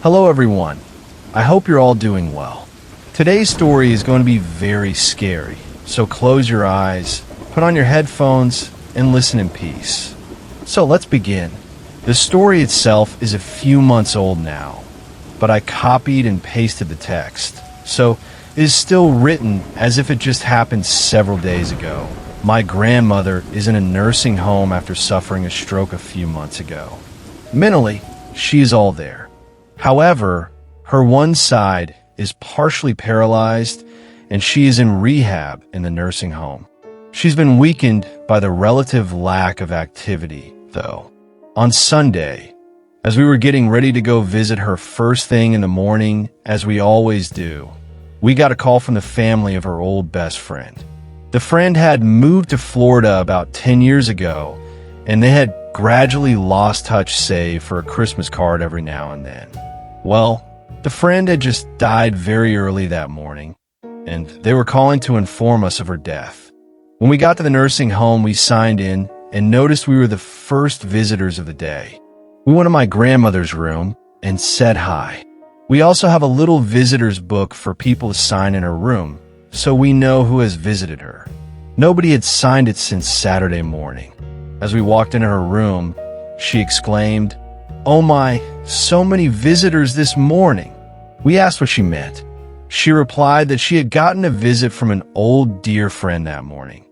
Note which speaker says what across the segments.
Speaker 1: Hello everyone, I hope you're all doing well. Today's story is going to be very scary, so close your eyes, put on your headphones, and listen in peace. So let's begin. The story itself is a few months old now, but I copied and pasted the text, so it is still written as if it just happened several days ago. My grandmother is in a nursing home after suffering a stroke a few months ago. Mentally, she is all there. However, her one side is partially paralyzed and she is in rehab in the nursing home. She's been weakened by the relative lack of activity, though. On Sunday, as we were getting ready to go visit her first thing in the morning, as we always do, we got a call from the family of her old best friend. The friend had moved to Florida about 10 years ago, and they had gradually lost touch save for a Christmas card every now and then. Well, the friend had just died very early that morning, and they were calling to inform us of her death. When we got to the nursing home, we signed in and noticed we were the first visitors of the day. We went to my grandmother's room and said hi. We also have a little visitor's book for people to sign in her room, so we know who has visited her. Nobody had signed it since Saturday morning. As we walked into her room, she exclaimed, "Oh my, so many visitors this morning." We asked what she meant. She replied that she had gotten a visit from an old dear friend that morning.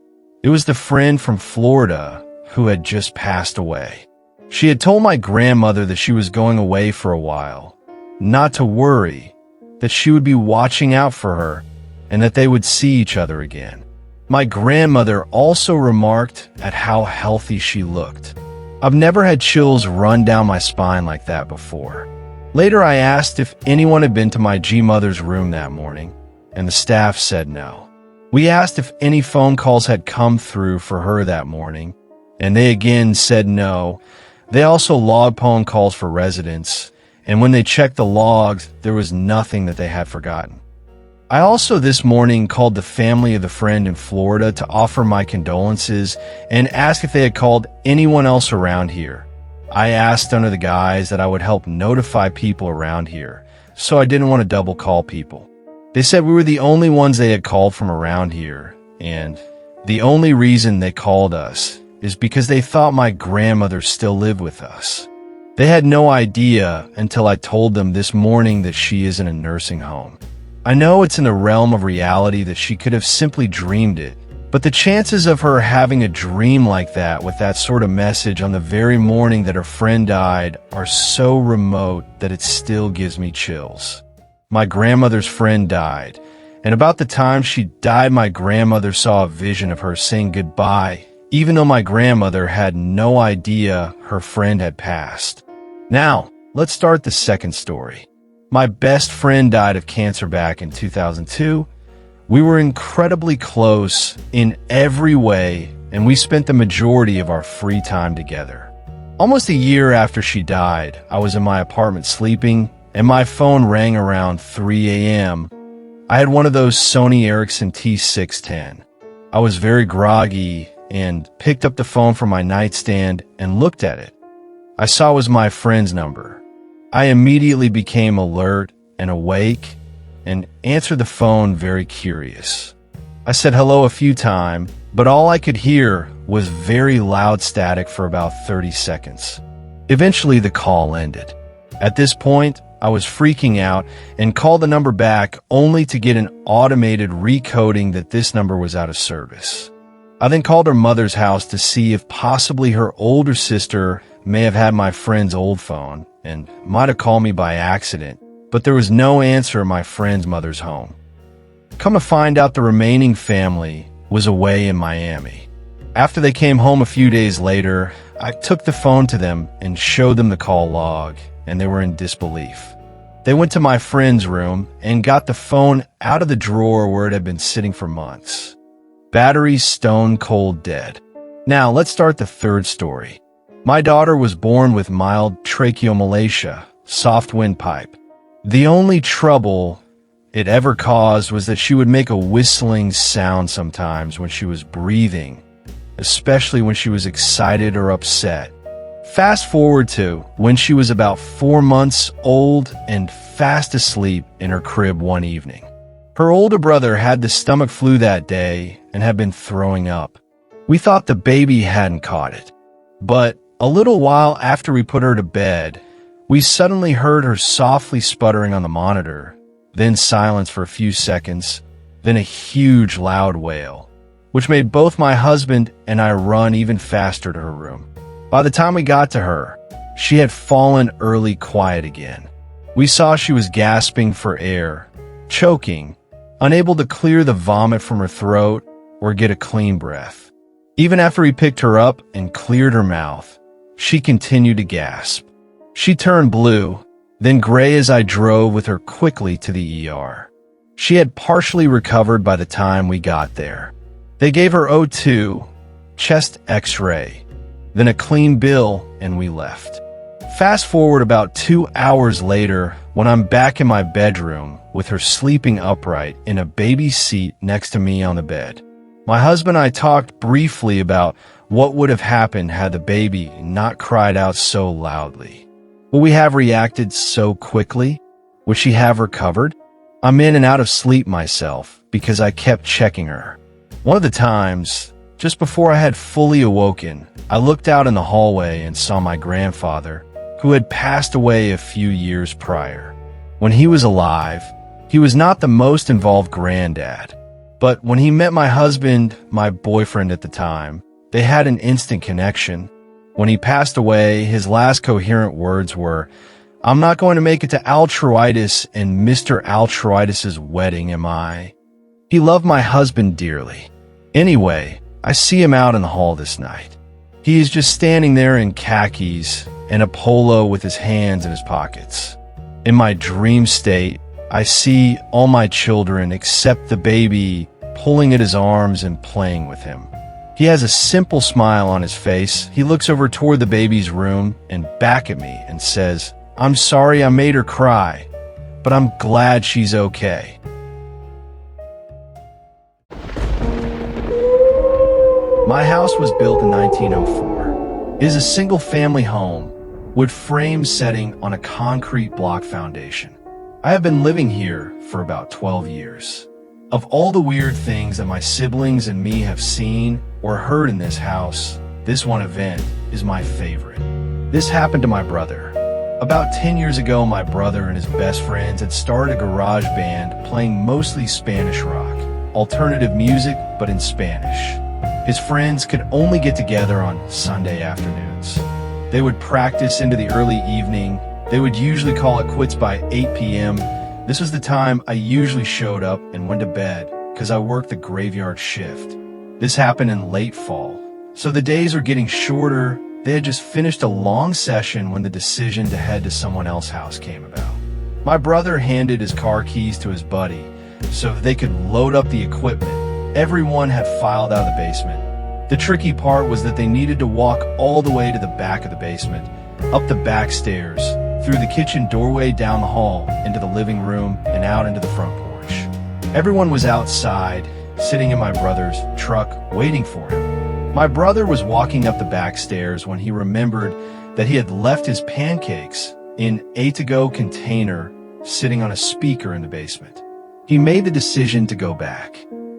Speaker 1: It was the friend from Florida who had just passed away. She had told my grandmother that she was going away for a while, not to worry, that she would be watching out for her, and that they would see each other again. My grandmother also remarked at how healthy she looked. I've never had chills run down my spine like that before. Later, I asked if anyone had been to my G-mother's room that morning, and the staff said no. We asked if any phone calls had come through for her that morning, and they again said no. They also logged phone calls for residents, and when they checked the logs, there was nothing that they had forgotten. I also this morning called the family of the friend in Florida to offer my condolences and ask if they had called anyone else around here. I asked under the guise that I would help notify people around here, so I didn't want to double call people. They said we were the only ones they had called from around here, and the only reason they called us is because they thought my grandmother still lived with us. They had no idea until I told them this morning that she is in a nursing home. I know it's in the realm of reality that she could have simply dreamed it, but the chances of her having a dream like that with that sort of message on the very morning that her friend died are so remote that it still gives me chills. My grandmother's friend died, and about the time she died, my grandmother saw a vision of her saying goodbye, even though my grandmother had no idea her friend had passed. Now, let's start the second story. My best friend died of cancer back in 2002. We were incredibly close in every way, and we spent the majority of our free time together. Almost a year after she died, I was in my apartment sleeping, and my phone rang around 3 a.m. I had one of those Sony Ericsson T610. I was very groggy and picked up the phone from my nightstand and looked at it. I saw it was my friend's number. I immediately became alert and awake and answered the phone very curious. I said hello a few times, but all I could hear was very loud static for about 30 seconds. Eventually, the call ended. At this point, I was freaking out and called the number back only to get an automated recoding that this number was out of service. I then called her mother's house to see if possibly her older sister may have had my friend's old phone and might have called me by accident, but there was no answer in my friend's mother's home. Come to find out, the remaining family was away in Miami. After they came home a few days later, I took the phone to them and showed them the call log, and they were in disbelief. They went to my friend's room and got the phone out of the drawer where it had been sitting for months. Battery stone cold dead. Now let's start the third story. My daughter was born with mild tracheomalacia, soft windpipe. The only trouble it ever caused was that she would make a whistling sound sometimes when she was breathing, especially when she was excited or upset. Fast forward to when she was about 4 months old and fast asleep in her crib one evening. Her older brother had the stomach flu that day and had been throwing up. We thought the baby hadn't caught it. But a little while after we put her to bed, we suddenly heard her softly sputtering on the monitor, then silence for a few seconds, then a huge loud wail, which made both my husband and I run even faster to her room. By the time we got to her, she had fallen early quiet again. We saw she was gasping for air, choking, unable to clear the vomit from her throat or get a clean breath. Even after we picked her up and cleared her mouth, she continued to gasp. She turned blue, then gray as I drove with her quickly to the ER. She had partially recovered by the time we got there. They gave her O2, chest x-ray, then a clean bill, and we left. Fast forward about 2 hours later, when I'm back in my bedroom with her sleeping upright in a baby seat next to me on the bed. My husband and I talked briefly about what would have happened had the baby not cried out so loudly. Would we have reacted so quickly? Would she have recovered? I'm in and out of sleep myself because I kept checking her. One of the times, just before I had fully awoken, I looked out in the hallway and saw my grandfather, who had passed away a few years prior. When he was alive, he was not the most involved granddad, but when he met my husband, my boyfriend at the time, they had an instant connection. When he passed away, his last coherent words were, "I'm not going to make it to Altruitis and Mr. Altruitis' wedding, am I?" He loved my husband dearly. Anyway, I see him out in the hall this night. He is just standing there in khakis and a polo with his hands in his pockets. In my dream state, I see all my children except the baby pulling at his arms and playing with him. He has a simple smile on his face. He looks over toward the baby's room and back at me and says, "I'm sorry I made her cry, but I'm glad she's okay." My house was built in 1904. It is a single-family home, wood frame setting on a concrete block foundation. I have been living here for about 12 years. Of all the weird things that my siblings and me have seen or heard in this house, this one event is my favorite. This happened to my brother. About 10 years ago, my brother and his best friends had started a garage band playing mostly Spanish rock, alternative music, but in Spanish. His friends could only get together on Sunday afternoons. They would practice into the early evening. They would usually call it quits by 8 p.m. This was the time I usually showed up and went to bed because I worked the graveyard shift. This happened in late fall, so the days were getting shorter. They had just finished a long session when the decision to head to someone else's house came about. My brother handed his car keys to his buddy so that they could load up the equipment. Everyone had filed out of the basement. The tricky part was that they needed to walk all the way to the back of the basement, up the back stairs, through the kitchen doorway down the hall, into the living room, and out into the front porch. Everyone was outside, sitting in my brother's truck, waiting for him. My brother was walking up the back stairs when he remembered that he had left his pancakes in a to-go container sitting on a speaker in the basement. He made the decision to go back.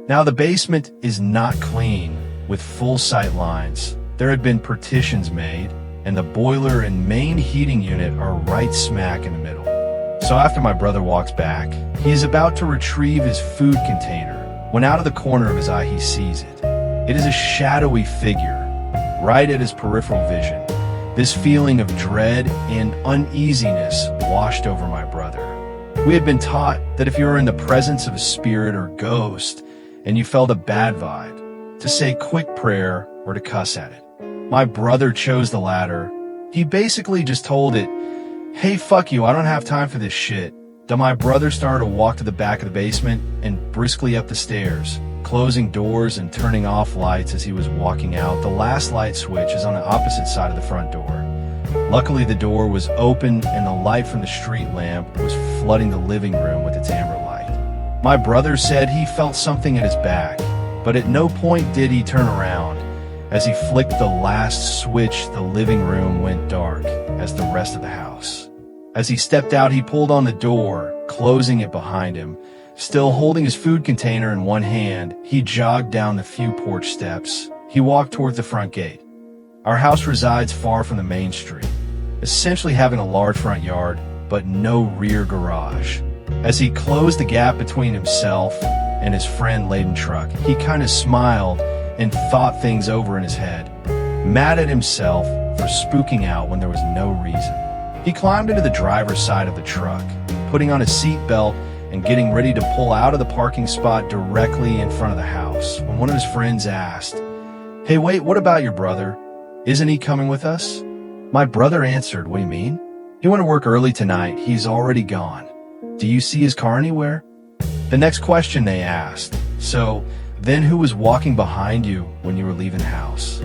Speaker 1: Now the basement is not clean, with full sight lines. There had been partitions made, and the boiler and main heating unit are right smack in the middle. So after my brother walks back, he is about to retrieve his food container, when out of the corner of his eye he sees it. It is a shadowy figure, right at his peripheral vision. This feeling of dread and uneasiness washed over my brother. We had been taught that if you were in the presence of a spirit or ghost, and you felt a bad vibe, to say quick prayer or to cuss at it. My brother chose the latter. He basically just told it, "Hey, fuck you, I don't have time for this shit." Then my brother started to walk to the back of the basement and briskly up the stairs, closing doors and turning off lights as he was walking out. The last light switch is on the opposite side of the front door. Luckily, the door was open and the light from the street lamp was flooding the living room with its amber light. My brother said he felt something at his back, but at no point did he turn around. As he flicked the last switch, the living room went dark as the rest of the house. As he stepped out, he pulled on the door, closing it behind him. Still holding his food container in one hand, he jogged down the few porch steps. He walked toward the front gate. Our house resides far from the main street, essentially having a large front yard, but no rear garage. As he closed the gap between himself and his friend-laden truck, he kind of smiled and thought things over in his head, mad at himself for spooking out when there was no reason. He climbed into the driver's side of the truck, putting on a seatbelt and getting ready to pull out of the parking spot directly in front of the house, when one of his friends asked, "Hey, wait, what about your brother? Isn't he coming with us?" My brother answered, "What do you mean? He went to work early tonight. He's already gone. Do you see his car anywhere?" The next question they asked, "So then who was walking behind you when you were leaving the house?"